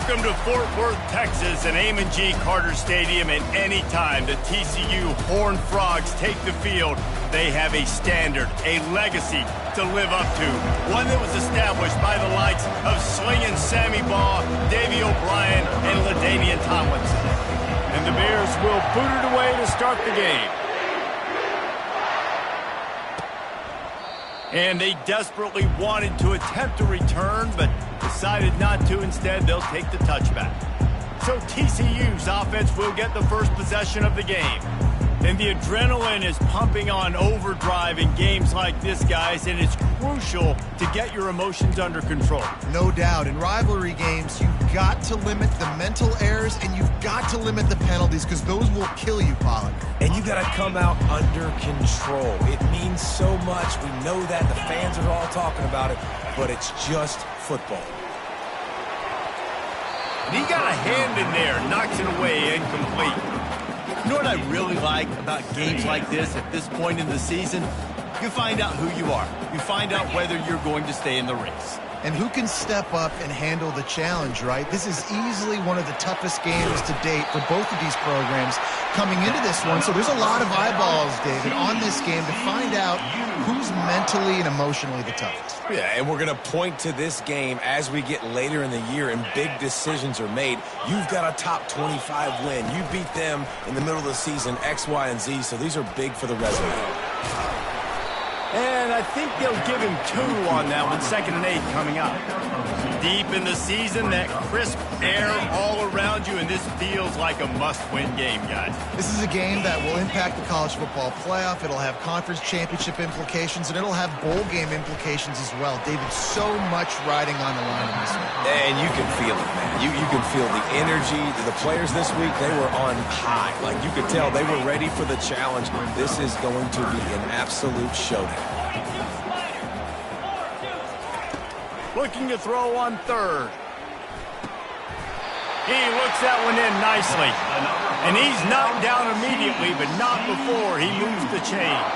Welcome to Fort Worth, Texas, and Amon G. Carter Stadium. And anytime the TCU Hornfrogs take the field, they have a standard, a legacy to live up to. One that was established by the likes of Slingin' Sammy Baugh, Davey O'Brien, and LaDainian Tomlinson. And the Bears will boot it away to start the game. And they desperately wanted to attempt a return, but decided not to. Instead, they'll take the touchback. So TCU's offense will get the first possession of the game. And the adrenaline is pumping on overdrive in games like this, guys, and it's crucial to get your emotions under control. No doubt. In rivalry games, you've got to limit the mental errors, and you've got to limit the penalties, because those will kill you, Pollard. And you got to come out under control. It means so much. We know that. The fans are all talking about it, but it's just football. And he got a hand in there, knocks it away, incomplete. You know what I really like about games like this at this point in the season? You find out who you are. You find out whether you're going to stay in the race. And who can step up and handle the challenge, right? This is easily one of the toughest games to date for both of these programs coming into this one. So there's a lot of eyeballs, David, on this game to find out who's mentally and emotionally the toughest. Yeah, and we're going to point to this game as we get later in the year and big decisions are made. You've got a top 25 win. You beat them in the middle of the season, X, Y, and Z, so these are big for the resume. And I think they'll give him 2 on that one, 2nd and 8 coming up. Deep in the season, that crisp air all around you, and this feels like a must-win game, guys. This is a game that will impact the college football playoff. It'll have conference championship implications, and it'll have bowl game implications as well. David, so much riding on the line in this one. And you can feel it, man. You can feel the energy. The players this week, they were on high. Like, you could tell they were ready for the challenge. This is going to be an absolute showdown. Looking to throw on 3rd. He looks that one in nicely. And he's knocked down immediately, but not before he moves the chains.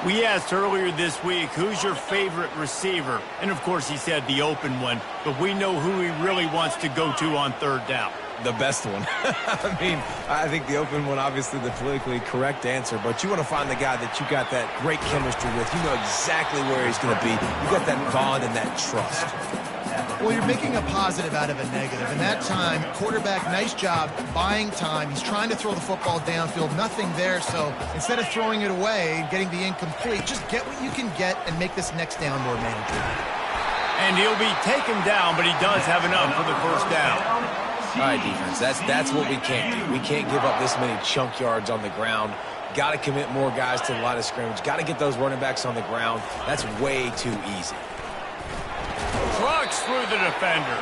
We asked earlier this week, who's your favorite receiver? And, of course, he said the open one. But we know who he really wants to go to on 3rd down. The best one. I mean, I think the open one, obviously the politically correct answer, but you want to find the guy that you got that great chemistry with. You know exactly where he's going to be. You got that bond and that trust. Well, you're making a positive out of a negative. And that time, quarterback, nice job buying time. He's trying to throw the football downfield. Nothing there, so instead of throwing it away, getting the incomplete, just get what you can get and make this next down more manageable. And he'll be taken down, but he does have enough for the 1st down. All right, defense, that's what we can't do. We can't give up this many chunk yards on the ground. Got to commit more guys to the line of scrimmage. Got to get those running backs on the ground. That's way too easy. Trucks through the defender.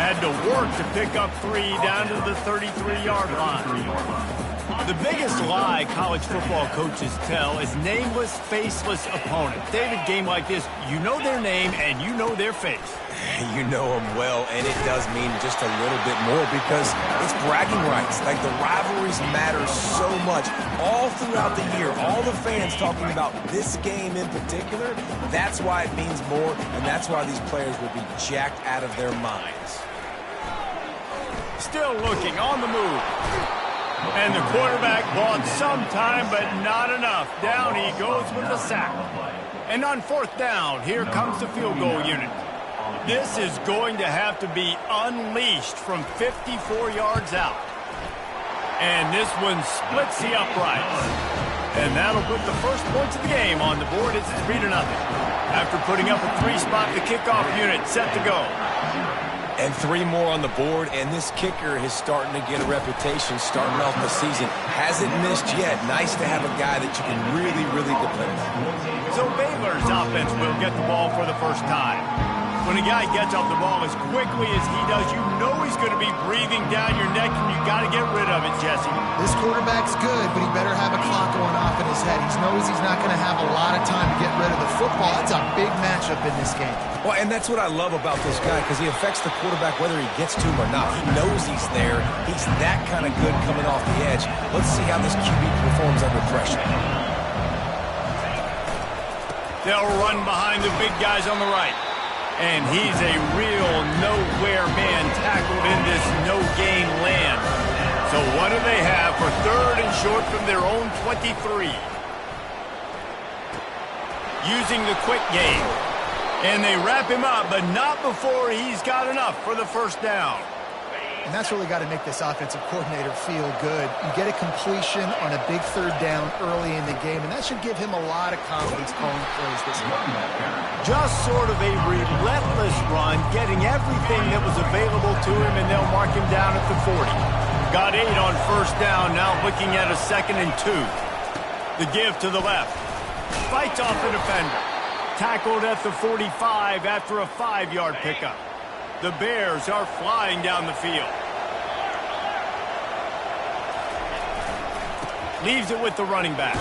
Had to work to pick up 3 down to the 33-yard line. The biggest lie college football coaches tell is nameless, faceless opponent. David, game like this, you know their name and you know their face. You know them well, and it does mean just a little bit more because it's bragging rights. Like, the rivalries matter so much all throughout the year. All the fans talking about this game in particular, that's why it means more, and that's why these players will be jacked out of their minds. Still looking on the move. And the quarterback bought some time, but not enough. Down he goes with the sack. And on 4th down, here comes the field goal unit. This is going to have to be unleashed from 54 yards out. And this one splits the uprights. And that'll put the first points of the game on the board. It's 3-0. After putting up a 3-spot, the kickoff unit set to go. And 3 more on the board, and this kicker is starting to get a reputation starting off the season. Hasn't missed yet. Nice to have a guy that you can really, really depend on. So Baylor's offense will get the ball for the first time. When a guy gets off the ball as quickly as he does, you know he's going to be breathing down your neck, and you got to get rid of it, Jesse. This quarterback's good, but he better have a clock going off in his head. He knows he's not going to have a lot of time to get rid of the football. It's a big matchup in this game. Well, and that's what I love about this guy, because he affects the quarterback whether he gets to him or not. He knows he's there. He's that kind of good coming off the edge. Let's see how this QB performs under pressure. They'll run behind the big guys on the right. And he's a real nowhere man tackled in this no-gain land. So what do they have for 3rd and short from their own 23? Using the quick game. And they wrap him up, but not before he's got enough for the first down. And that's really got to make this offensive coordinator feel good. You get a completion on a big 3rd down early in the game, and that should give him a lot of confidence calling plays this game. Just sort of a relentless run, getting everything that was available to him, and they'll mark him down at the 40. Got 8 on 1st down, now looking at a 2nd and 2. The give to the left. Fights off the defender. Tackled at the 45 after a 5-yard pickup. The Bears are flying down the field. Leaves it with the running back.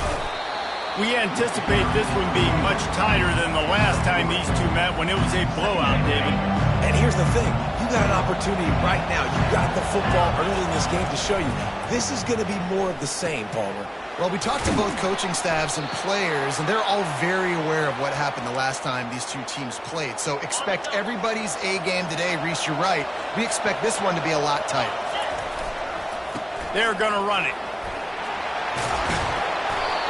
We anticipate this one being much tighter than the last time these two met when it was a blowout, David. And here's the thing. You got an opportunity right now. You got the football early in this game to show you. This is going to be more of the same, Palmer. Well, we talked to both coaching staffs and players, and they're all very aware of what happened the last time these two teams played. So expect everybody's A game today. Reese, you're right. We expect this one to be a lot tighter. They're going to run it.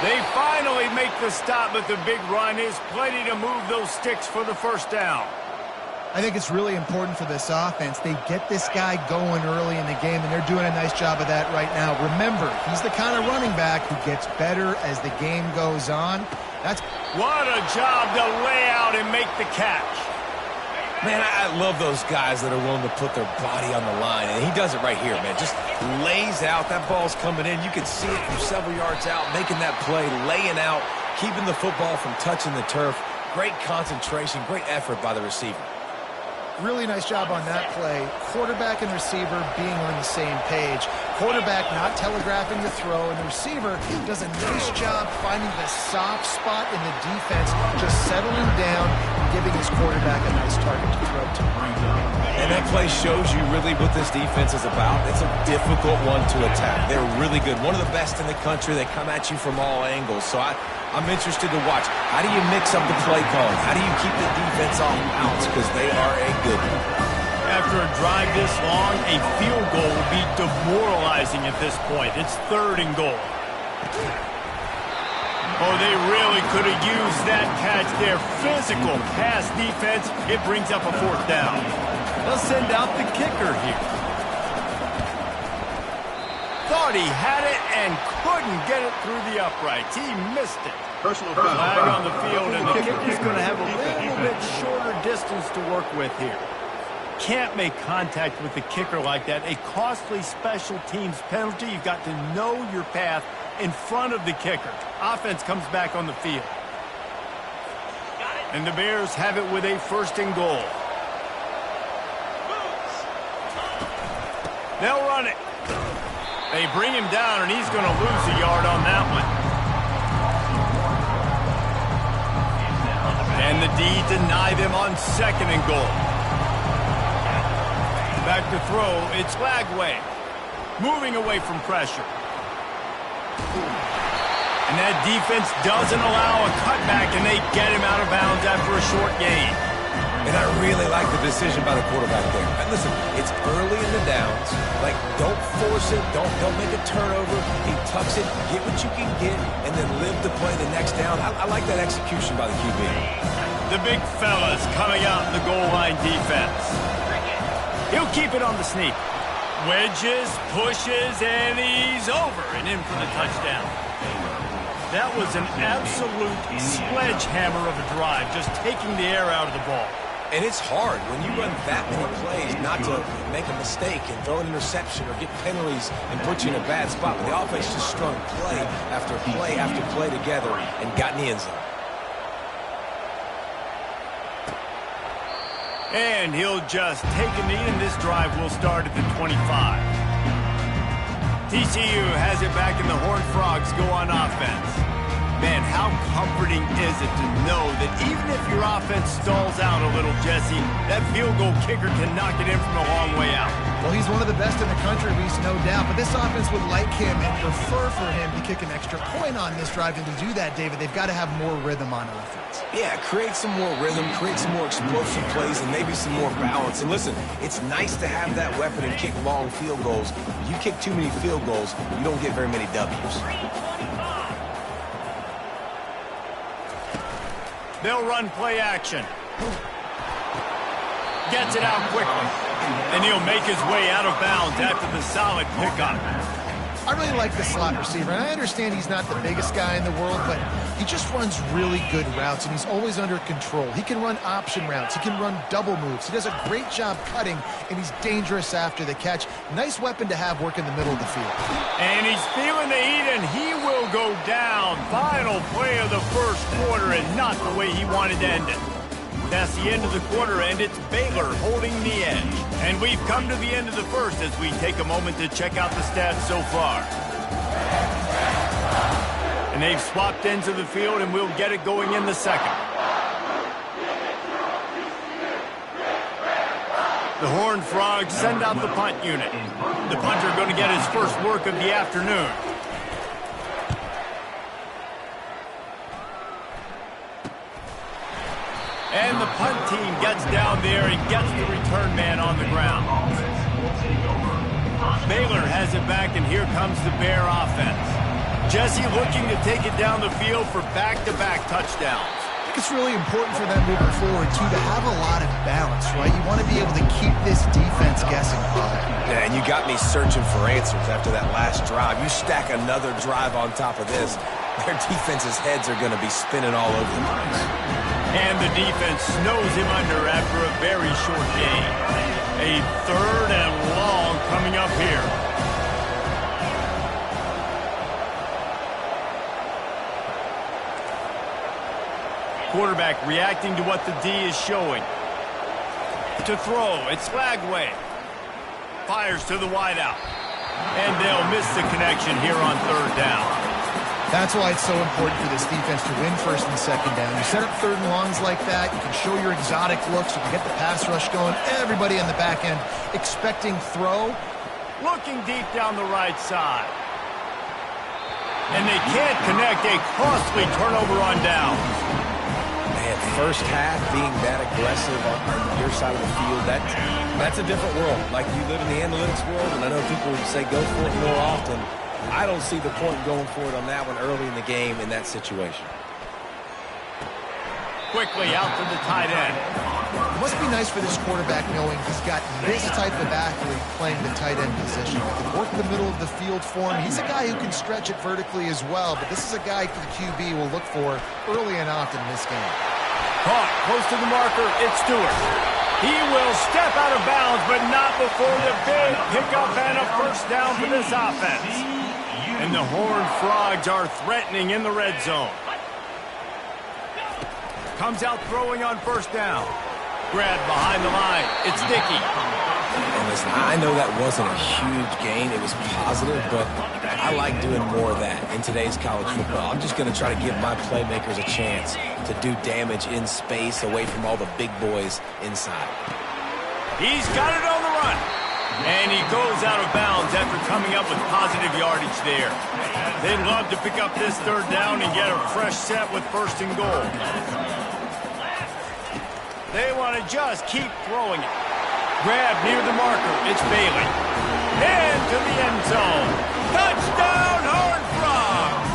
They finally make the stop, but the big run is plenty to move those sticks for the 1st down. I think it's really important for this offense. They get this guy going early in the game, and they're doing a nice job of that right now. Remember, he's the kind of running back who gets better as the game goes on. What a job to lay out and make the catch. Man, I love those guys that are willing to put their body on the line, and he does it right here, man. Just lays out. That ball's coming in. You can see it from several yards out, making that play, laying out, keeping the football from touching the turf. Great concentration, great effort by the receiver. Really nice job on that play. Quarterback and receiver being on the same page. Quarterback not telegraphing the throw, and the receiver does a nice job finding the soft spot in the defense, just settling down and giving his quarterback a nice target to throw to. And that play shows you really what this defense is about. It's a difficult one to attack. They're really good. One of the best in the country. They come at you from all angles. So I'm interested to watch. How do you mix up the play calling? How do you keep the defense off bounds? Because they are a good one. After a drive this long, a field goal will be demoralizing at this point. It's 3rd and goal. Oh, they really could have used that catch there. Physical pass defense. It brings up a 4th down. They'll send out the kicker here. Thought he had it and couldn't get it through the uprights. He missed it. Personal foul. Flag on the field, and the kicker's going to have a little bit shorter distance to work with here. Can't make contact with the kicker like that. A costly special teams penalty. You've got to know your path in front of the kicker. Offense comes back on the field. And the Bears have it with a 1st and goal. They'll run it. They bring him down, and he's going to lose a yard on that one. And the D deny them on 2nd and goal. Back to throw, it's Lagway. Moving away from pressure. And that defense doesn't allow a cutback, and they get him out of bounds after a short gain. And I really like the decision by the quarterback there. And listen, it's early in the downs. Like, don't force it. Don't make a turnover. He tucks it, get what you can get, and then live to play the next down. I like that execution by the QB. The big fella's coming out in the goal line defense. He'll keep it on the sneak. Wedges, pushes, and he's over and in for the touchdown. That was an absolute sledgehammer of a drive, just taking the air out of the ball. And it's hard when you run that many plays not to make a mistake and throw an interception or get penalties and put you in a bad spot. But the offense just strung play after play after play together and got in the end zone. And he'll just take a knee, and this drive will start at the 25. TCU has it back, and the Hornfrogs go on offense. Man, how how comforting is it to know that even if your offense stalls out a little, Jesse, that field goal kicker can knock it in from a long way out? Well, he's one of the best in the country, Reese, no doubt. But this offense would like him and prefer for him to kick an extra point on this drive. And to do that, David, they've got to have more rhythm on offense. Yeah, create some more rhythm, create some more explosive plays, and maybe some more balance. And listen, it's nice to have that weapon and kick long field goals. If you kick too many field goals, you don't get very many W's. They'll run play action. Gets it out quickly. And he'll make his way out of bounds after the solid pickup. I really like the slot receiver, and I understand he's not the biggest guy in the world, but he just runs really good routes, and he's always under control. He can run option routes. He can run double moves. He does a great job cutting, and he's dangerous after the catch. Nice weapon to have work in the middle of the field. And he's feeling the heat, and he will go down. Final play of the first quarter, and not the way he wanted to end it. That's the end of the quarter, and it's Baylor holding the edge. And we've come to the end of the first as we take a moment to check out the stats so far. And they've swapped into the field, and we'll get it going in the second. The Hornfrogs send out the punt unit. The punter going to get his first work of the afternoon. And the punt team gets down there and gets the return man on the ground. Baylor has it back, and here comes the Bear offense. Jesse looking to take it down the field for back-to-back touchdowns. I think it's really important for them moving forward, too, to have a lot of balance, right? You want to be able to keep this defense guessing. Yeah, and you got me searching for answers after that last drive. You stack another drive on top of this, their defense's heads are going to be spinning all over the place. And the defense snows him under after a very short game. A third and long coming up here. Quarterback reacting to what the D is showing. To throw, it's Lagway. Fires to the wideout. And they'll miss the connection here on third down. That's why it's so important for this defense to win first and second down. You set up third and longs like that, you can show your exotic looks, you can get the pass rush going, everybody on the back end expecting throw. Looking deep down the right side. And they can't connect, a costly turnover on downs. Man, first half being that aggressive on your side of the field, that's a different world. Like, you live in the analytics world, and I know people say go for it more often. I don't see the point going for it on that one early in the game in that situation. Quickly out to the tight end. It must be nice for this quarterback knowing he's got this type of athlete playing the tight end position. He can work the middle of the field for him. He's a guy who can stretch it vertically as well, but this is a guy the QB will look for early and often in this game. Caught close to the marker, it's Stewart. He will step out of bounds, but not before the big pickup and a first down for this offense. And the Horned Frogs are threatening in the red zone. Comes out throwing on first down. Grab behind the line. It's Dickey. And listen, I know that wasn't a huge gain. It was positive, but I like doing more of that in today's college football. I'm just going to try to give my playmakers a chance to do damage in space away from all the big boys inside. He's got it on the run. And he goes out of bounds after coming up with positive yardage there. They'd love to pick up this third down and get a fresh set with first and goal. They want to just keep throwing it. Grab near the marker. It's Bailey. Into the end zone. Touchdown, Horned Frogs!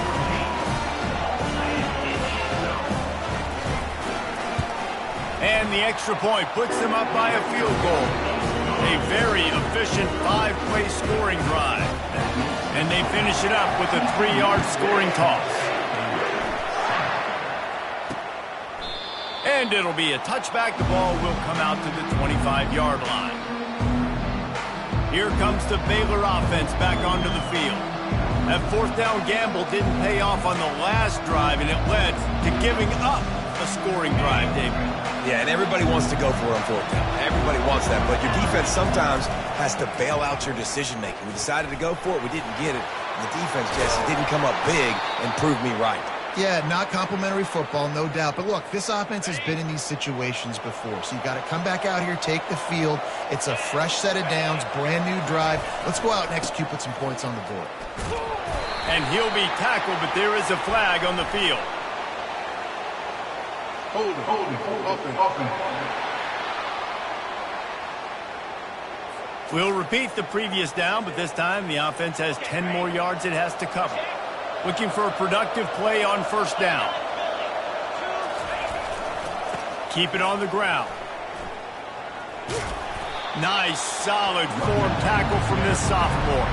And the extra point puts them up by a field goal. A very efficient 5-play scoring drive. And they finish it up with a 3-yard scoring toss. And it'll be a touchback. The ball will come out to the 25-yard line. Here comes the Baylor offense back onto the field. That fourth down gamble didn't pay off on the last drive, and it led to giving up a scoring drive, David. Yeah, and everybody wants to go for it on fourth down. Everybody wants that, but your defense sometimes has to bail out your decision-making. We decided to go for it. We didn't get it. And the defense, Jesse, didn't come up big and prove me right. Yeah, not complimentary football, no doubt. But look, this offense has been in these situations before. So you got to come back out here, take the field. It's a fresh set of downs, brand new drive. Let's go out and execute, put some points on the board. And he'll be tackled, but there is a flag on the field. Hold it, open. We'll repeat the previous down, but this time the offense has 10 more yards it has to cover. Looking for a productive play on first down. Keep it on the ground. Nice, solid form tackle from this sophomore.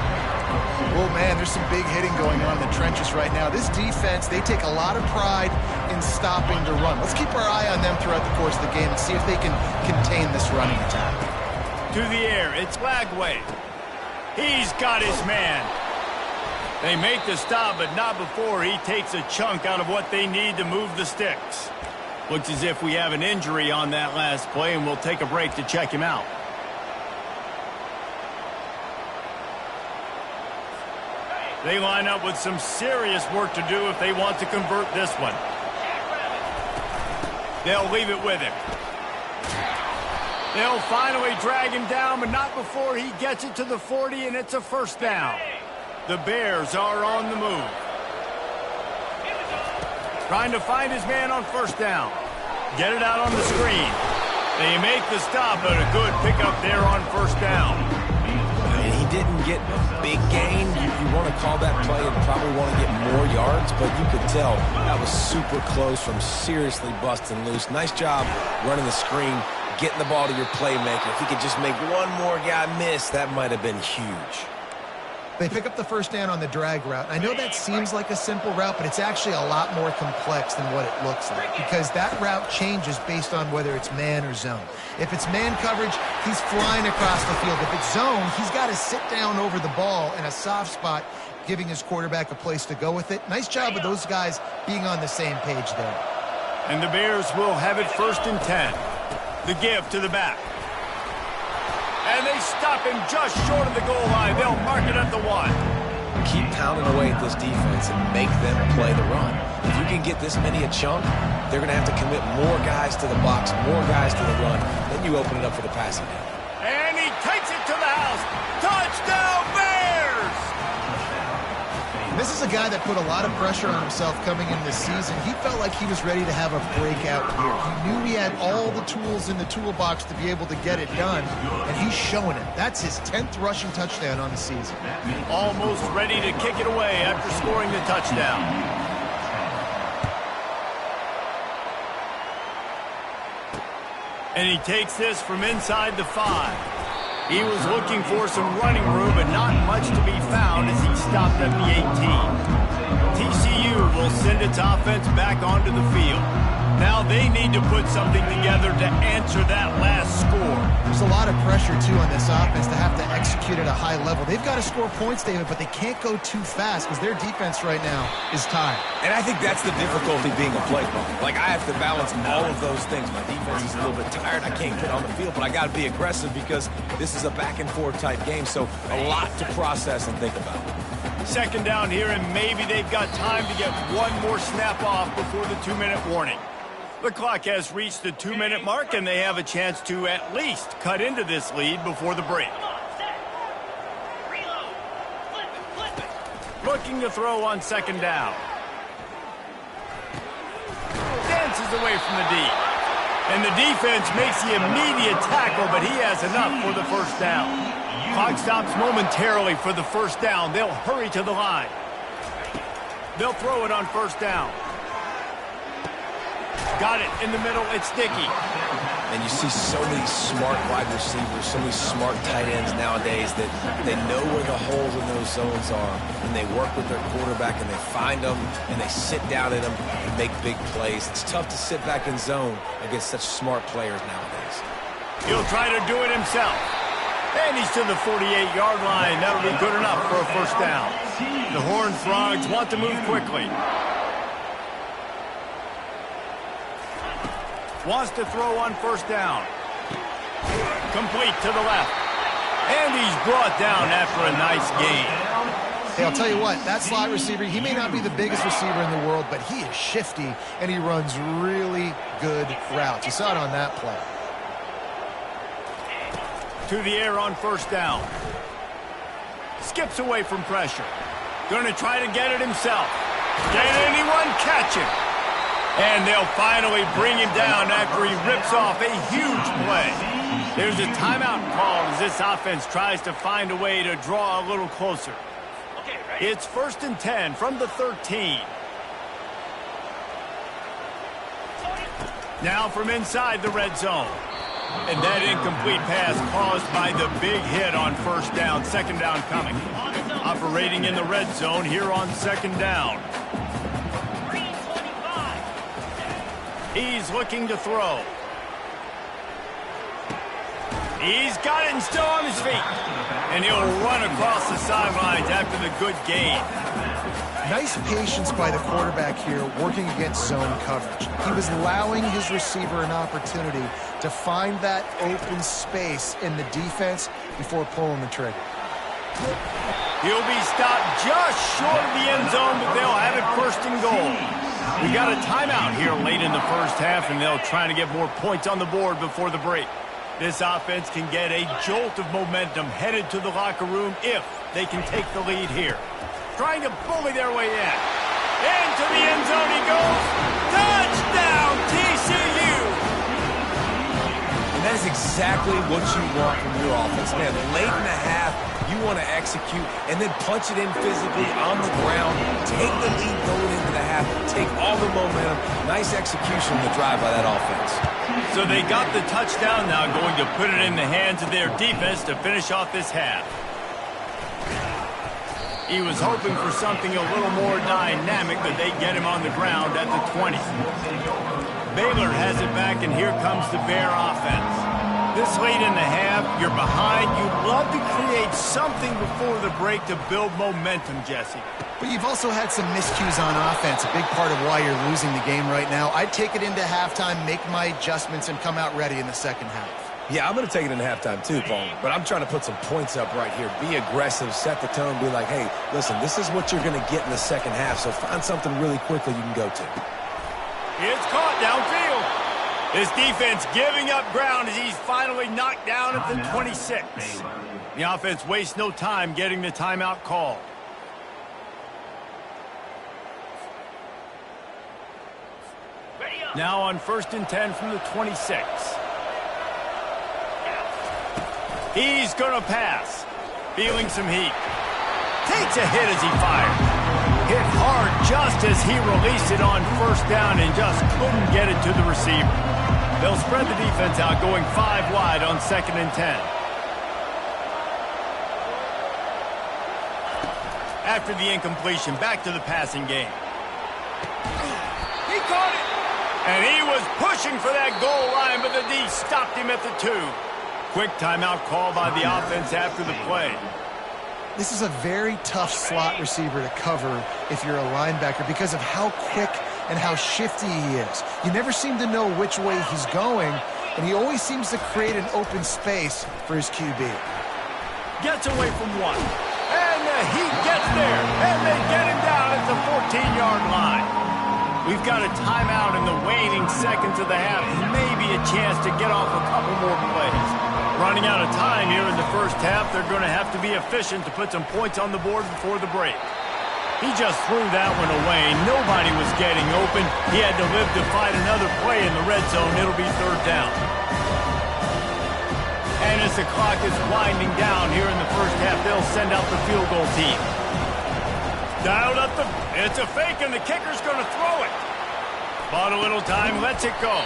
Oh, man, there's some big hitting going on in the trenches right now. This defense, they take a lot of pride in stopping the run. Let's keep our eye on them throughout the course of the game and see if they can contain this running attack. To the air, it's Lagway. He's got his man. They make the stop, but not before he takes a chunk out of what they need to move the sticks. Looks as if we have an injury on that last play, and we'll take a break to check him out. They line up with some serious work to do if they want to convert this one. They'll leave it with him. They'll finally drag him down, but not before he gets it to the 40, and it's a first down. The Bears are on the move. Trying to find his man on first down. Get it out on the screen. They make the stop, but a good pickup there on first down. And he didn't get a big gain. You want to call that play and probably want to get more yards, but you could tell that was super close from seriously busting loose. Nice job running the screen, getting the ball to your playmaker. If he could just make one more guy miss, that might have been huge. They pick up the first down on the drag route. I know that seems like a simple route, but it's actually a lot more complex than what it looks like because that route changes based on whether it's man or zone. If it's man coverage, he's flying across the field. If it's zone, he's got to sit down over the ball in a soft spot, giving his quarterback a place to go with it. Nice job of those guys being on the same page there. And the Bears will have it 1st and 10. The give to the back. And they stop him just short of the goal line. They'll mark it at the 1. Keep pounding away at this defense and make them play the run. If you can get this many a chunk, they're going to have to commit more guys to the box, more guys to the run. Then you open it up for the passing game. And he takes it to the house. Touchdown, Bears! This is a guy that put a lot of pressure on himself coming in this season. He felt like he was ready to have a breakout year. He knew he had all the tools in the toolbox to be able to get it done, and he's showing it. That's his 10th rushing touchdown on the season. Almost ready to kick it away after scoring the touchdown. And he takes this from inside the 5. He was looking for some running room, but not much to be found as he stopped at the 18. TCU will send its offense back onto the field. Now they need to put something together to answer that last score. There's a lot of pressure, too, on this offense to have to execute at a high level. They've got to score points, David, but they can't go too fast because their defense right now is tired. And I think that's the difficulty being a play caller. Like, I have to balance all of those things. My defense is a little bit tired. I can't get on the field, but I got to be aggressive because this is a back-and-forth type game, so a lot to process and think about. 2nd down here, and maybe they've got time to get one more snap off before the 2-minute warning. The clock has reached the 2-minute mark, and they have a chance to at least cut into this lead before the break. Looking to throw on 2nd down. Dances away from the D. And the defense makes the immediate tackle, but he has enough for the first down. Clock stops momentarily for the first down. They'll hurry to the line. They'll throw it on 1st down. Got it in the middle. It's Dickey. And you see so many smart wide receivers, so many smart tight ends nowadays that they know where the holes in those zones are, and they work with their quarterback, and they find them, and they sit down in them and make big plays. It's tough to sit back in zone against such smart players nowadays. He'll try to do it himself. And he's to the 48-yard line. That'll be good enough for a first down. The Hornfrogs want to move quickly. Wants to throw on 1st down. Complete to the left. And he's brought down after a nice gain. Hey, I'll tell you what, that slot receiver, he may not be the biggest receiver in the world, but he is shifty, and he runs really good routes. You saw it on that play. To the air on first down. Skips away from pressure. Going to try to get it himself. Can anyone catch him? And they'll finally bring him down after he rips off a huge play. There's a timeout called as this offense tries to find a way to draw a little closer. It's 1st and 10 from the 13. Now from inside the red zone. And that incomplete pass caused by the big hit on first down. Second down coming. Operating in the red zone here on second down. He's looking to throw. He's got it and still on his feet. And he'll run across the sidelines after the good gain. Nice patience by the quarterback here working against zone coverage. He was allowing his receiver an opportunity to find that open space in the defense before pulling the trigger. He'll be stopped just short of the end zone, but they'll have it 1st and goal. We got a timeout here late in the first half, and they'll try to get more points on the board before the break. This offense can get a jolt of momentum headed to the locker room if they can take the lead here. Trying to bully their way in. Into the end zone he goes. Touchdown, TCU! And that is exactly what you want from your offense, man. Late in the half, you want to execute and then punch it in physically on the ground. Take the lead going into the half. Take all the momentum. Nice execution on the drive by that offense. So they got the touchdown now, going to put it in the hands of their defense to finish off this half. He was hoping for something a little more dynamic, but they get him on the ground at the 20. Baylor has it back, and here comes the Bear offense. This late in the half, you're behind. You'd love to create something before the break to build momentum, Jesse. But you've also had some miscues on offense, a big part of why you're losing the game right now. I'd take it into halftime, make my adjustments, and come out ready in the second half. Yeah, I'm going to take it into halftime too, Paul. But I'm trying to put some points up right here. Be aggressive, set the tone, be like, hey, listen, this is what you're going to get in the second half, so find something really quickly you can go to. It's caught downfield. This defense giving up ground as he's finally knocked down at the 26. The offense wastes no time getting the timeout call. Now on 1st and 10 from the 26. He's going to pass. Feeling some heat. Takes a hit as he fires. Hit hard just as he released it on first down and just couldn't get it to the receiver. They'll spread the defense out, going 5 wide on 2nd and 10. After the incompletion, back to the passing game. He caught it! And he was pushing for that goal line, but the D stopped him at the 2. Quick timeout call by the offense after the play. This is a very tough slot receiver to cover if you're a linebacker because of how quick and how shifty he is. You never seem to know which way he's going, and he always seems to create an open space for his QB. Gets away from one. And the heat gets there, and they get him down at the 14-yard line. We've got a timeout in the waning seconds of the half. Maybe a chance to get off a couple more plays. Running out of time here in the first half, they're going to have to be efficient to put some points on the board before the break. He just threw that one away. Nobody was getting open. He had to live to fight another play in the red zone. It'll be 3rd down. And as the clock is winding down here in the first half, they'll send out the field goal team. Dialed up it's a fake, and the kicker's going to throw it. Bought a little time, lets it go.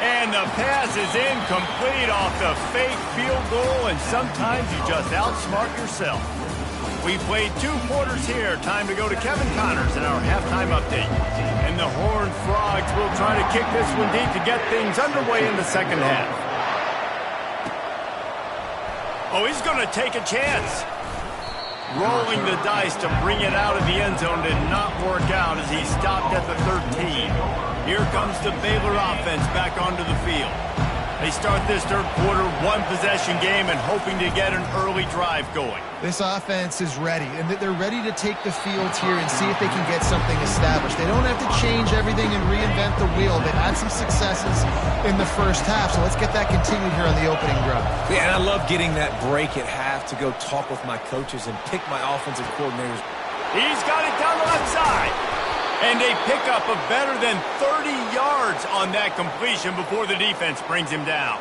And the pass is incomplete off the fake field goal, and sometimes you just outsmart yourself. We played 2 quarters here. Time to go to Kevin Connors in our halftime update. And the Hornfrogs will try to kick this one deep to get things underway in the second half. Oh, he's going to take a chance. Rolling the dice to bring it out of the end zone did not work out as he stopped at the 13. Here comes the Baylor offense back onto the field. They start this third quarter one-possession game and hoping to get an early drive going. This offense is ready, and they're ready to take the field here and see if they can get something established. They don't have to change everything and reinvent the wheel. They've had some successes in the first half, so let's get that continued here on the opening drive. Yeah, and I love getting that break at half to go talk with my coaches and pick my offensive coordinators. He's got it down the left side. And a pickup of better than 30 yards on that completion before the defense brings him down.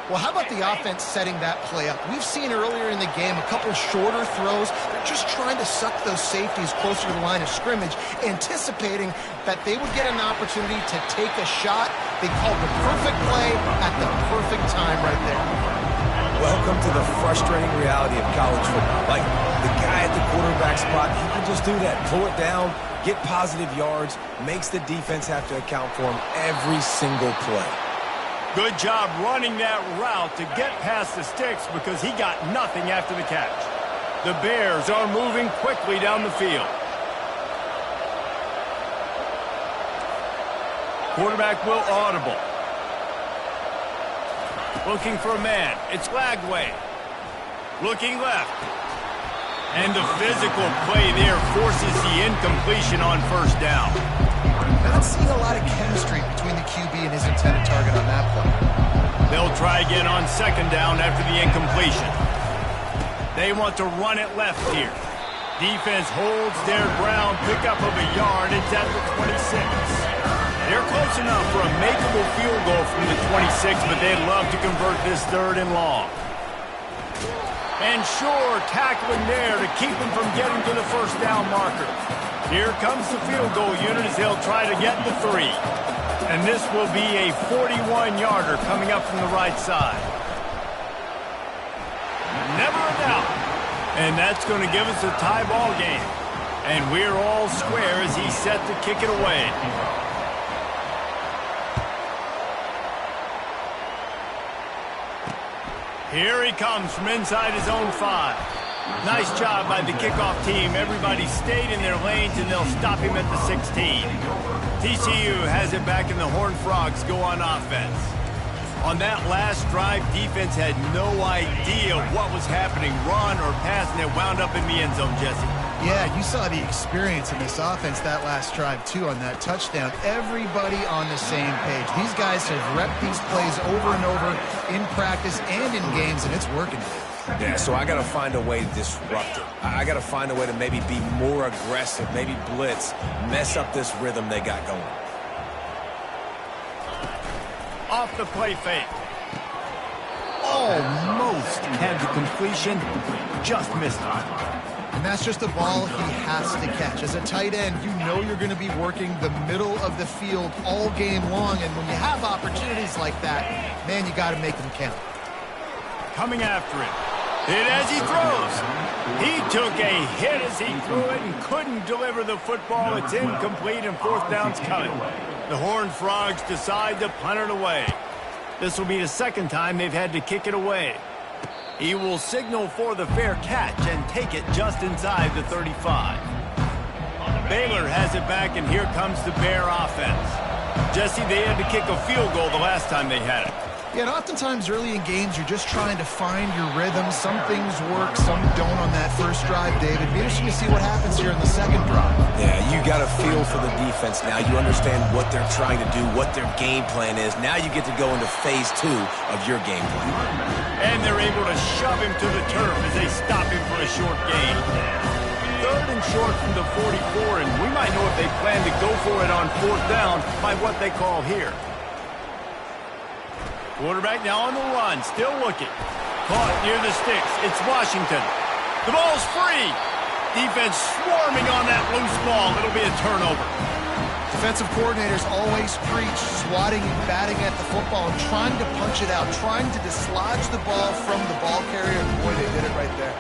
Well, how about the offense setting that play up? We've seen earlier in the game a couple shorter throws. They're just trying to suck those safeties closer to the line of scrimmage, anticipating that they would get an opportunity to take a shot. They called the perfect play at the perfect time right there. Welcome to the frustrating reality of college football. Like, the guy at the quarterback spot, he can just do that. Pull it down, get positive yards, makes the defense have to account for him every single play. Good job running that route to get past the sticks because he got nothing after the catch. The Bears are moving quickly down the field. Quarterback will audible. Looking for a man. It's Lagway. Looking left. And the physical play there forces the incompletion on first down. Not seeing a lot of chemistry between the QB and his intended target on that play. They'll try again on second down after the incompletion. They want to run it left here. Defense holds their ground, pickup of a yard. It's at the 26. They're close enough for a makeable field goal from the 26, but they'd love to convert this third and long. And sure, tackling there to keep him from getting to the first down marker. Here comes the field goal unit as they'll try to get the 3. And this will be a 41-yarder coming up from the right side. Never a doubt. And that's going to give us a tie ball game. And we're all square as he's set to kick it away. Here he comes from inside his own 5. Nice job by the kickoff team. Everybody stayed in their lanes, and they'll stop him at the 16. TCU has it back, and the Hornfrogs go on offense. On that last drive, defense had no idea what was happening, run or pass, and it wound up in the end zone, Jesse. Yeah, you saw the experience in this offense that last drive, too, on that touchdown. Everybody on the same page. These guys have repped these plays over and over in practice and in games, and it's working. Yeah, so I got to find a way to disrupt it. I got to find a way to maybe be more aggressive, maybe blitz, mess up this rhythm they got going. Off the play fake. Almost had the completion, just missed it. And that's just a ball he has to catch. As a tight end, you know you're going to be working the middle of the field all game long, and when you have opportunities like that, man, you got to make them count. Coming after it. Hit as he throws. He took a hit as he threw it and couldn't deliver the football. It's incomplete and fourth down's coming. The Horned Frogs decide to punt it away. This will be the second time they've had to kick it away. He will signal for the fair catch and take it just inside the 35. Baylor has it back, and here comes the Bear offense. Jesse, they had to kick a field goal the last time they had it. Yeah, and oftentimes early in games, you're just trying to find your rhythm. Some things work, some don't on that first drive, David. It'd be interesting to see what happens here in the second drive. Yeah, you got a feel for the defense now. You understand what they're trying to do, what their game plan is. Now you get to go into phase 2 of your game plan. And they're able to shove him to the turf as they stop him for a short gain. Third and short from the 44, and we might know if they plan to go for it on fourth down by what they call here. Quarterback now on the run, still looking. Caught near the sticks. It's Washington. The ball's free. Defense swarming on that loose ball. It'll be a turnover. Defensive coordinators always preach swatting and batting at the football and trying to punch it out, trying to dislodge the ball from the ball carrier. And boy, they did it right there.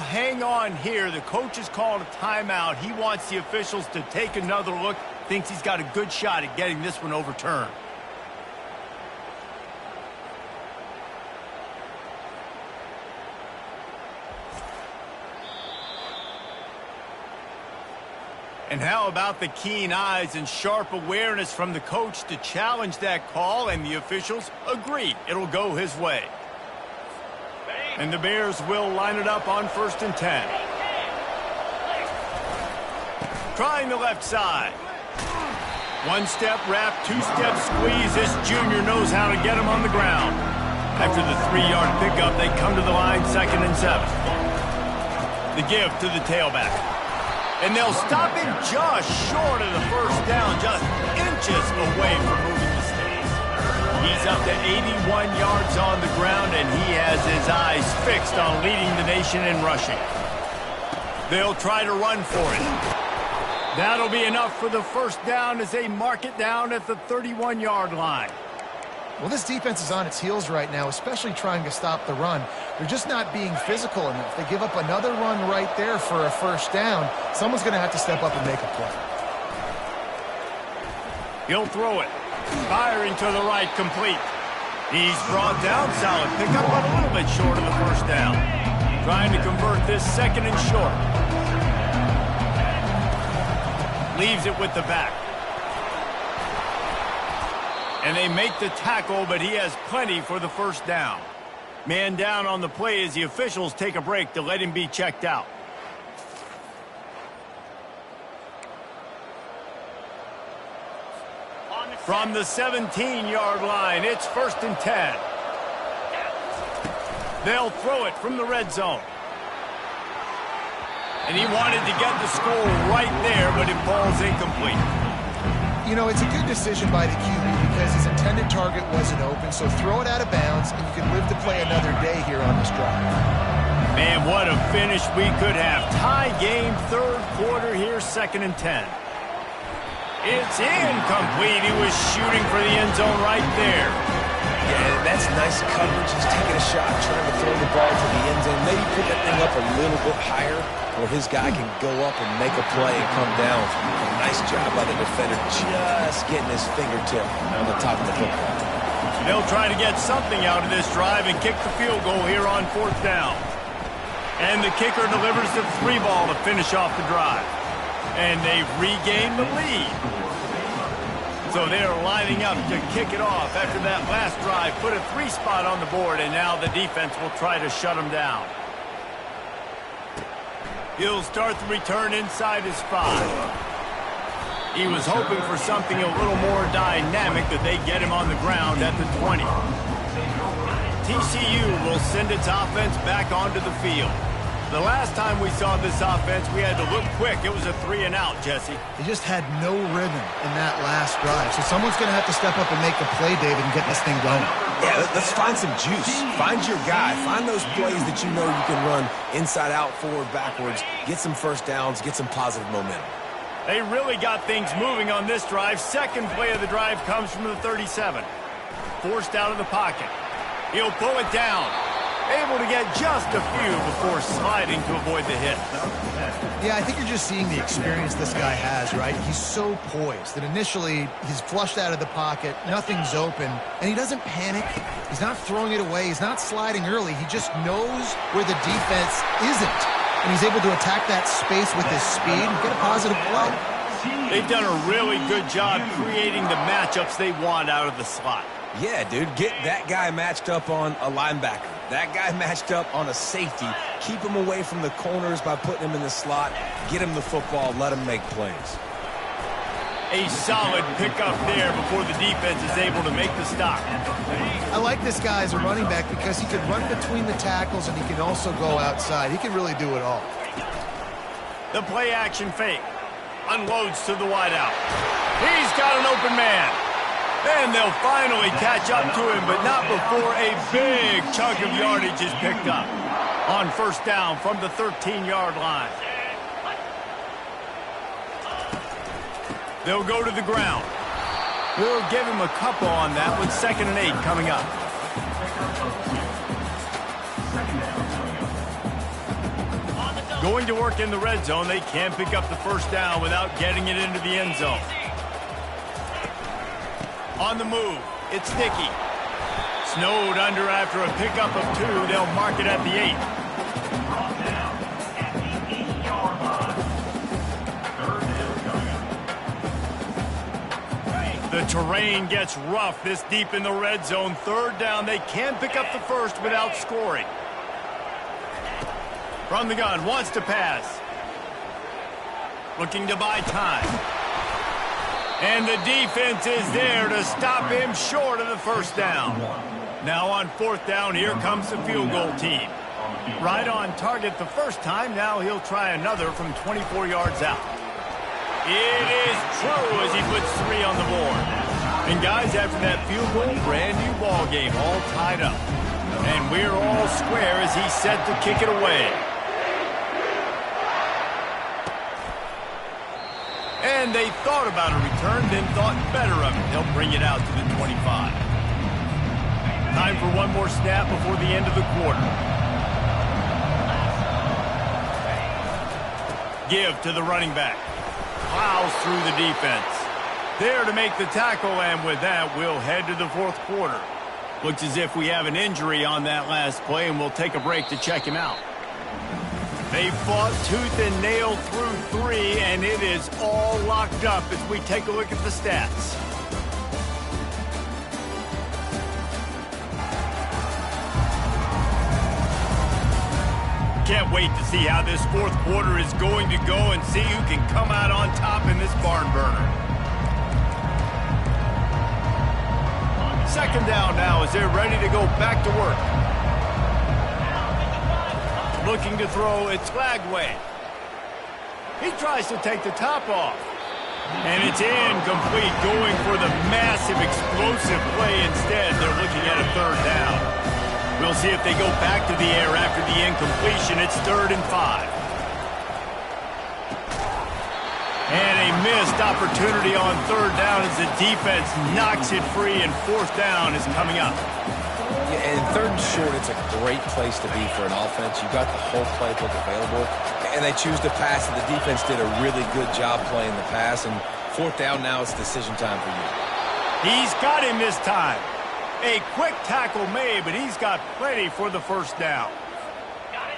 Hang on run here. The coach has called a timeout. He wants the officials to take another look. Thinks he's got a good shot at getting this one overturned. And how about the keen eyes and sharp awareness from the coach to challenge that call, and the officials agree it'll go his way. And the Bears will line it up on 1st and 10. Trying the left side. One-step wrap, two-step squeeze. This junior knows how to get him on the ground. After the 3-yard pickup, they come to the line 2nd and 7. The give to the tailback. And they'll stop him just short of the first down, just inches away from moving the stakes. He's up to 81 yards on the ground, and he has his eyes fixed on leading the nation in rushing. They'll try to run for it. That'll be enough for the first down as they mark it down at the 31-yard line. Well, this defense is on its heels right now, especially trying to stop the run. They're just not being physical enough. They give up another run right there for a first down. Someone's going to have to step up and make a play. He'll throw it. Firing to the right, complete. He's brought down, solid pickup, but a little bit short of the first down. Trying to convert this 2nd and short. Leaves it with the back. And they make the tackle, but he has plenty for the first down. Man down on the play as the officials take a break to let him be checked out. From the 17-yard line, it's 1st and 10. They'll throw it from the red zone. And he wanted to get the score right there, but it falls incomplete. You know, it's a good decision by the QB because his intended target wasn't open, so throw it out of bounds, and you can live to play another day here on this drive. Man, what a finish we could have. Tie game, 3rd quarter here, 2nd and 10. It's incomplete. He was shooting for the end zone right there. Yeah, that's nice coverage. He's taking a shot, trying to throw the ball to the end zone. Maybe put that thing up a little bit higher where his guy can go up and make a play and come down. Nice job by the defender just getting his fingertip on the top of the football. They'll try to get something out of this drive and kick the field goal here on 4th down. And the kicker delivers the 3 ball to finish off the drive. And they've regained the lead. So they're lining up to kick it off after that last drive. Put a 3 spot on the board, and now the defense will try to shut them down. He'll start the return inside his 5. He was hoping for something a little more dynamic, that they get him on the ground at the 20. TCU will send its offense back onto the field. The last time we saw this offense, we had to look quick. It was a 3-and-out, Jesse. They just had no rhythm in that last drive. So someone's going to have to step up and make a play, David, and get this thing going. Yeah, let's find some juice. Find your guy. Find those plays that you know you can run inside out, forward, backwards. Get some first downs. Get some positive momentum. They really got things moving on this drive. 2nd play of the drive comes from the 37. Forced out of the pocket. He'll pull it down. Able to get just a few before sliding to avoid the hit. Yeah, I think you're just seeing the experience this guy has, right? He's so poised that initially he's flushed out of the pocket, nothing's open, and he doesn't panic. He's not throwing it away. He's not sliding early. He just knows where the defense isn't, and he's able to attack that space with his speed and get a positive play. They've done a really good job creating the matchups they want out of the slot. Yeah, dude, get that guy matched up on a linebacker. That guy matched up on a safety. Keep him away from the corners by putting him in the slot. Get him the football. Let him make plays. A solid pickup there before the defense is able to make the stop. I like this guy as a running back because he can run between the tackles and he can also go outside. He can really do it all. The play action fake. Unloads to the wideout. He's got an open man. And they'll finally catch up to him, but not before a big chunk of yardage is picked up. On 1st down from the 13-yard line. They'll go to the ground. We'll give him a couple on that with 2nd and 8 coming up. Going to work in the red zone, they can't pick up the first down without getting it into the end zone. On the move, it's Dickey. Snowed under after a pickup of 2. They'll mark it at the 8. The terrain gets rough this deep in the red zone. Third down, they can pick up the first without scoring. From the gun, wants to pass. Looking to buy time. And the defense is there to stop him short of the first down. Now on 4th down, here comes the field goal team. Right on target the first time. Now he'll try another from 24 yards out. It is true as he puts 3 on the board. And guys, after that field goal, brand new ball game, all tied up. And we're all square as he's set to kick it away. And they thought about a return, then thought better of it. They'll bring it out to the 25. Time for one more snap before the end of the quarter. Give to the running back. Plows through the defense. There to make the tackle, and with that, we'll head to the 4th quarter. Looks as if we have an injury on that last play, and we'll take a break to check him out. They fought tooth and nail through 3, and it is all locked up as we take a look at the stats. Can't wait to see how this 4th quarter is going to go and see who can come out on top in this barn burner. 2nd down now as they're ready to go back to work. Looking to throw, it's Lagway. He tries to take the top off. And it's incomplete, going for the massive explosive play instead. They're looking at a 3rd down. We'll see if they go back to the air after the incompletion. It's 3rd and 5. And a missed opportunity on 3rd down as the defense knocks it free, and 4th down is coming up. Yeah, and 3rd and short, it's a great place to be for an offense. You've got the whole playbook available, and they choose to pass, and the defense did a really good job playing the pass. And 4th down now, it's decision time for you. He's got him this time. A quick tackle made, but he's got plenty for the first down.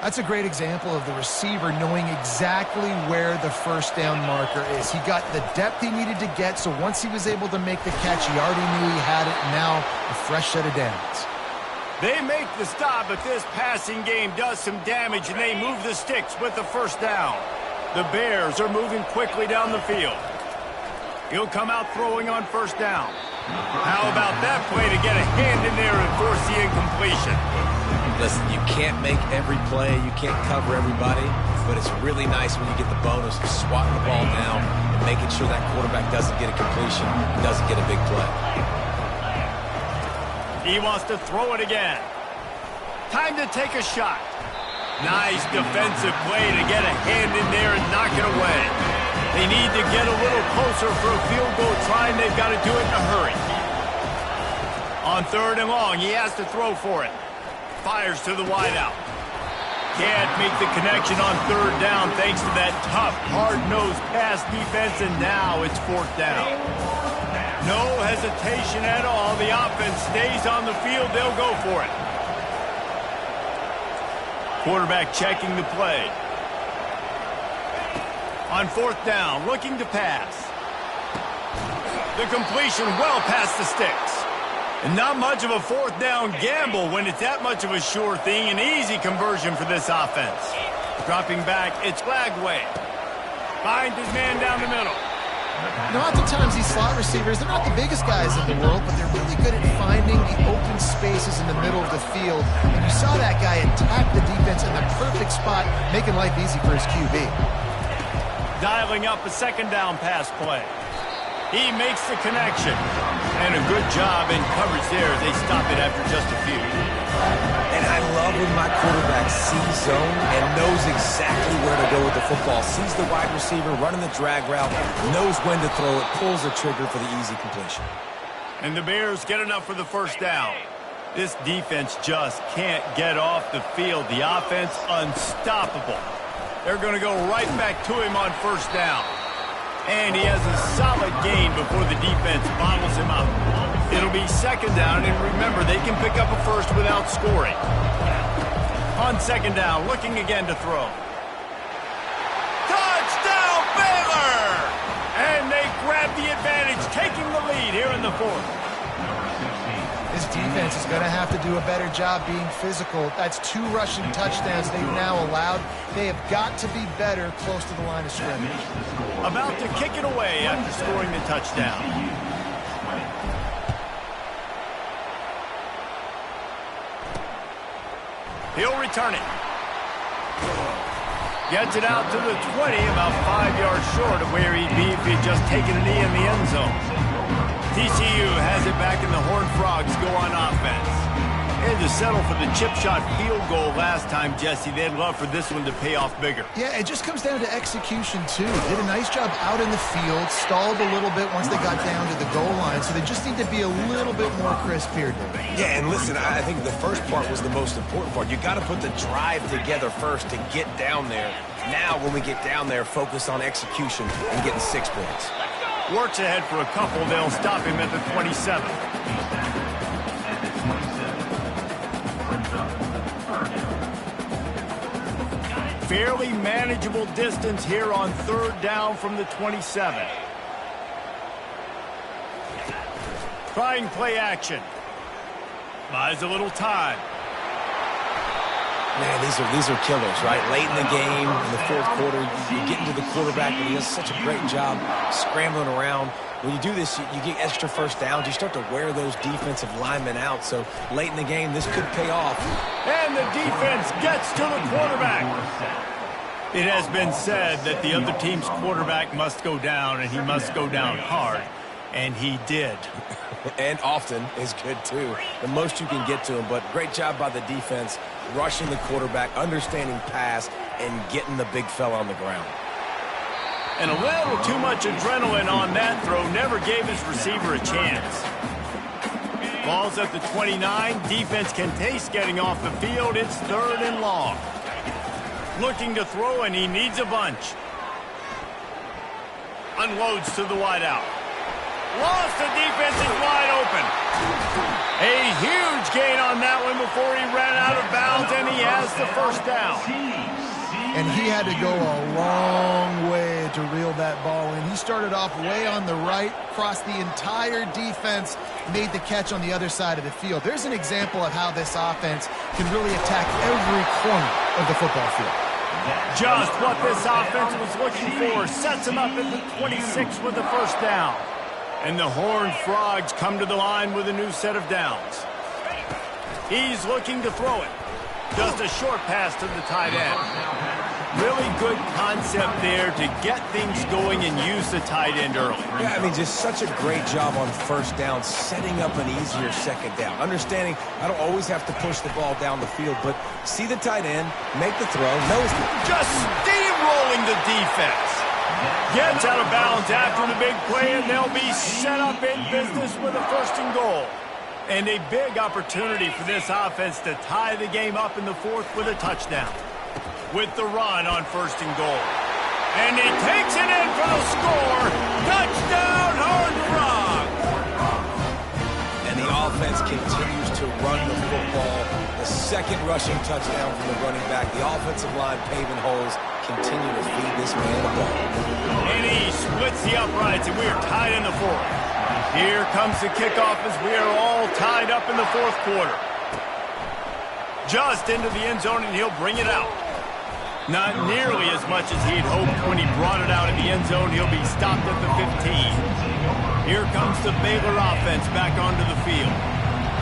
That's a great example of the receiver knowing exactly where the first down marker is. He got the depth he needed to get, so once he was able to make the catch, he already knew he had it. Now a fresh set of downs. They make the stop, but this passing game does some damage, and they move the sticks with the first down. The Bears are moving quickly down the field. He'll come out throwing on first down. How about that play to get a hand in there and force the incompletion? Listen, you can't make every play, you can't cover everybody, but it's really nice when you get the bonus of swatting the ball down and making sure that quarterback doesn't get a completion, doesn't get a big play. He wants to throw it again. Time to take a shot. Nice defensive play to get a hand in there and knock it away. They need to get a little closer for a field goal try, and they've got to do it in a hurry. On 3rd and long, he has to throw for it. Fires to the wideout. Can't make the connection on 3rd down thanks to that tough, hard-nosed pass defense, and now it's 4th down. No hesitation at all. The offense stays on the field. They'll go for it. Quarterback checking the play. On 4th down, looking to pass. The completion well past the sticks. And not much of a 4th down gamble when it's that much of a sure thing. An easy conversion for this offense. Dropping back, it's Lagway. Finds his man down the middle. Now, oftentimes these slot receivers, they're not the biggest guys in the world, but they're really good at finding the open spaces in the middle of the field. And you saw that guy attack the defense in the perfect spot, making life easy for his QB. Dialing up a 2nd down pass play. He makes the connection. And a good job in coverage there as they stop it after just a few. And I love when my quarterback sees zone and knows exactly where to go with the football. Sees the wide receiver running the drag route, knows when to throw it, pulls the trigger for the easy completion. And the Bears get enough for the first down. This defense just can't get off the field. The offense unstoppable. They're going to go right back to him on first down. And he has a solid gain before the defense bottles him up. It'll be second down, and remember, they can pick up a first without scoring. On second down, looking again to throw. Touchdown, Baylor! And they grab the advantage, taking the lead here in the fourth. This defense is going to have to do a better job being physical. That's 2 rushing touchdowns they've now allowed. They have got to be better close to the line of scrimmage. About to kick it away after scoring the touchdown. He'll return it. Gets it out to the 20, about 5 yards short of where he'd be if he'd just taken a knee in the end zone. TCU has it back and the Hornfrogs go on offense. They had to settle for the chip shot field goal last time, Jesse. They'd love for this one to pay off bigger. Yeah, it just comes down to execution, too. Did a nice job out in the field, stalled a little bit once they got down to the goal line, so they just need to be a little bit more crisp here, David. Yeah, and listen, I think the first part was the most important part. You got to put the drive together first to get down there. Now, when we get down there, focus on execution and getting 6 points. Works ahead for a couple. They'll stop him at the 27. Fairly manageable distance here on third down from the 27. Trying play action. Buys a little time. Man, these are killers, right? Late in the game, in the fourth quarter, you get into the quarterback, and he does such a great job scrambling around. When you do this, you get extra first downs. You start to wear those defensive linemen out. So late in the game, this could pay off. And the defense gets to the quarterback. It has been said that the other team's quarterback must go down, and he must go down hard. And he did. And often is good, too. The most you can get to him. But great job by the defense, rushing the quarterback, understanding pass, and getting the big fella on the ground. And a little too much adrenaline on that throw never gave his receiver a chance. Ball's at the 29. Defense can taste getting off the field. It's third and long. Looking to throw, and he needs a bunch. Unloads to the wideout. Lost the defense is wide open. A huge gain on that one before he ran out of bounds, and he has the first down. And he had to go a long way to reel that ball in. He started off way on the right, crossed the entire defense, made the catch on the other side of the field. There's an example of how this offense can really attack every corner of the football field. Just what this offense was looking for. Sets him up at the 26 with the first down. And the Horned Frogs come to the line with a new set of downs. He's looking to throw it. Just a short pass to the tight end. Really good concept there to get things going and use the tight end early. Yeah, I mean, just such a great job on first down, setting up an easier second down. Understanding I don't always have to push the ball down the field, but see the tight end, make the throw, knows just steamrolling the defense. Gets out of bounds after the big play, and they'll be set up in business with a first and goal. And a big opportunity for this offense to tie the game up in the fourth with a touchdown. With the run on first and goal. And he takes it in for the score. Touchdown, Hornfrogs! And the offense continues to run the football. The second rushing touchdown from the running back. The offensive line paving holes. Continue to feed this man the ball. And he splits the uprights, and we are tied in the fourth. Here comes the kickoff as we are all tied up in the fourth quarter. Just into the end zone, and he'll bring it out. Not nearly as much as he'd hoped when he brought it out in the end zone. He'll be stopped at the 15. Here comes the Baylor offense back onto the field.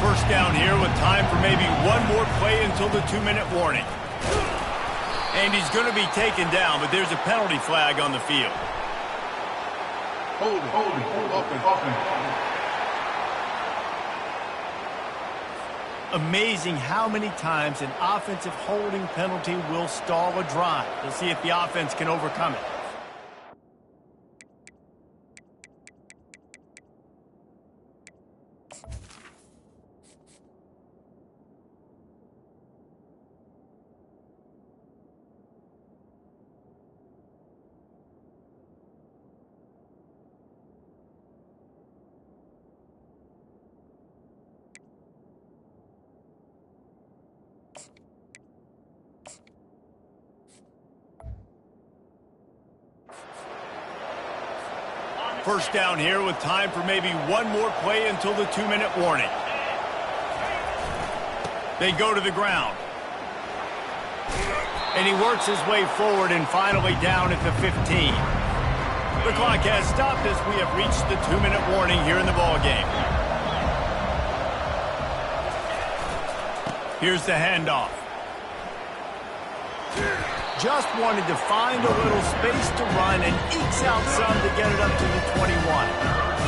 First down here with time for maybe one more play until the 2-minute warning. And he's going to be taken down, but there's a penalty flag on the field. Hold it, offense. Amazing how many times an offensive holding penalty will stall a drive. We'll see if the offense can overcome it. first down here with time for maybe one more play until the 2-minute warning. They go to the ground. And he works his way forward and finally down at the 15. The clock has stopped as we have reached the 2-minute warning here in the ballgame. Here's the handoff. Just wanted to find a little space to run and ekes out some to get it up to the 21.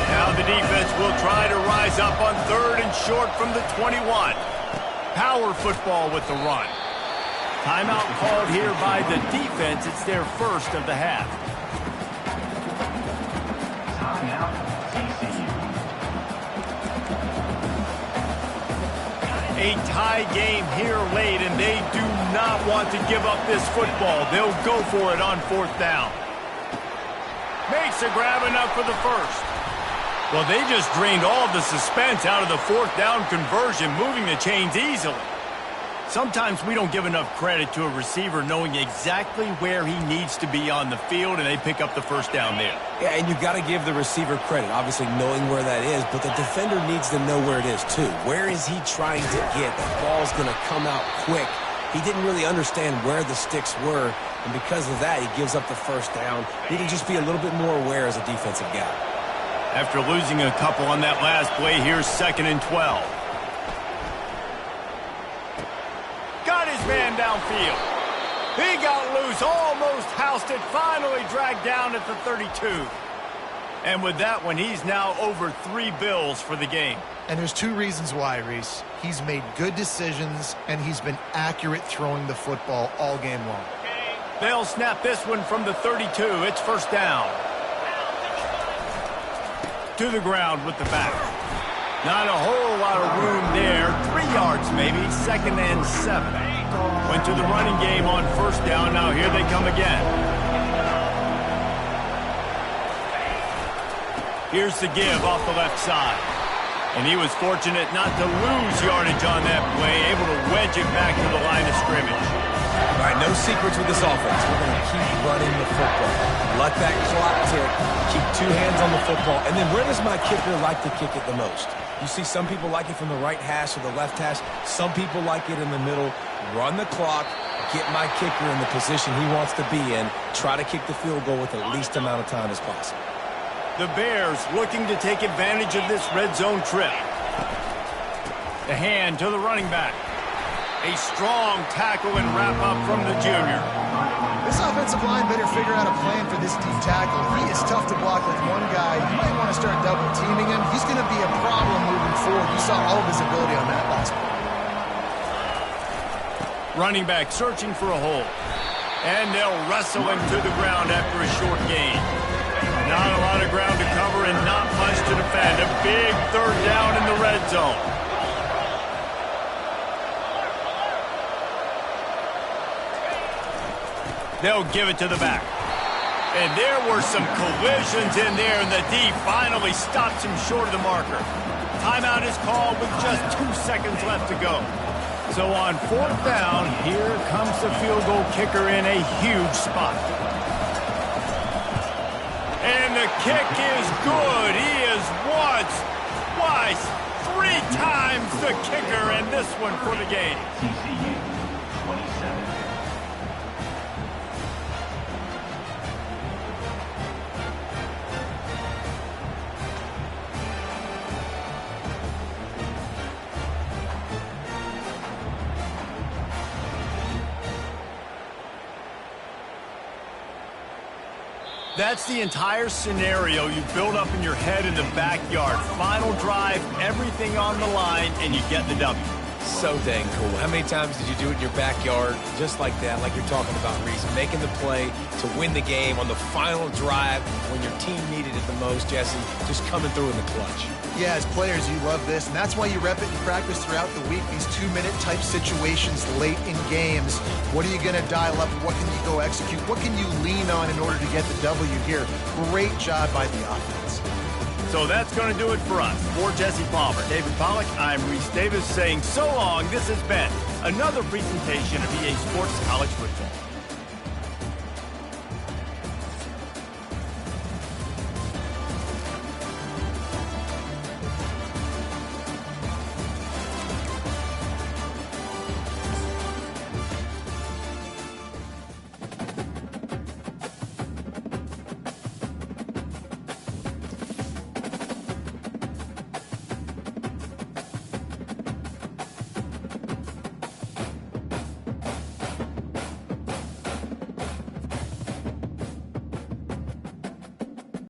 Now the defense will try to rise up on 3rd and short from the 21. Power football with the run. Timeout called here by the defense. It's their first of the half. A tie game here late, and they do not want to give up this football. They'll go for it on 4th down. Makes a grab enough for the first. Well, they just drained all of the suspense out of the 4th down conversion, moving the chains easily. Sometimes we don't give enough credit to a receiver knowing exactly where he needs to be on the field, and they pick up the first down there. Yeah, and you've got to give the receiver credit, obviously knowing where that is, but the defender needs to know where it is too. Where is he trying to get? That ball's going to come out quick. He didn't really understand where the sticks were, and because of that, he gives up the first down. He can just be a little bit more aware as a defensive guy. After losing a couple on that last play, here's 2nd and 12. Got his man downfield. He got loose, almost housed it, finally dragged down at the 32. And with that one, he's now over 3 bills for the game. And there's 2 reasons why, Reese. He's made good decisions, and he's been accurate throwing the football all game long. They'll snap this one from the 32. It's first down. To the ground with the back. Not a whole lot of room there. 3 yards maybe. 2nd and 7. Went to the running game on first down. Now here they come again. Here's the give off the left side. And he was fortunate not to lose yardage on that play. Able to wedge it back to the line of scrimmage. All right, no secrets with this offense. We're going to keep running the football. Let that clock tick. Keep 2 hands on the football. And then where does my kicker like to kick it the most? You see some people like it from the right hash or the left hash. Some people like it in the middle. Run the clock. Get my kicker in the position he wants to be in. Try to kick the field goal with the least amount of time as possible. The Bears looking to take advantage of this red zone trip. The hand to the running back. A strong tackle and wrap-up from the junior. This offensive line better figure out a plan for this deep tackle. He is tough to block with one guy. You might want to start double-teaming him. He's going to be a problem moving forward. You saw all of his ability on that last play. Running back searching for a hole. And they'll wrestle him to the ground after a short gain. Not a lot of ground to cover and not much to defend. A big 3rd down in the red zone. They'll give it to the back. And there were some collisions in there, and the D finally stops him short of the marker. Timeout is called with just 2 seconds left to go. So on 4th down, here comes the field goal kicker in a huge spot. And the kick is good. He is once, twice, 3 times the kicker, and this one for the game. TCU 27. That's the entire scenario you build up in your head in the backyard. Final drive, everything on the line, and you get the W. So dang cool. How many times did you do it in your backyard just like that, like you're talking about, Reese? Making the play to win the game on the final drive when your team needed it the most, Jesse, just coming through in the clutch. Yeah, as players, you love this, and that's why you rep it and practice throughout the week, these 2-minute type situations late in games. What are you going to dial up? What can you go execute? What can you lean on in order to get the W here? Great job by the offense. So that's going to do it for us. For Jesse Palmer, David Pollack, I'm Reese Davis saying so long. This has been another presentation of EA Sports College Football.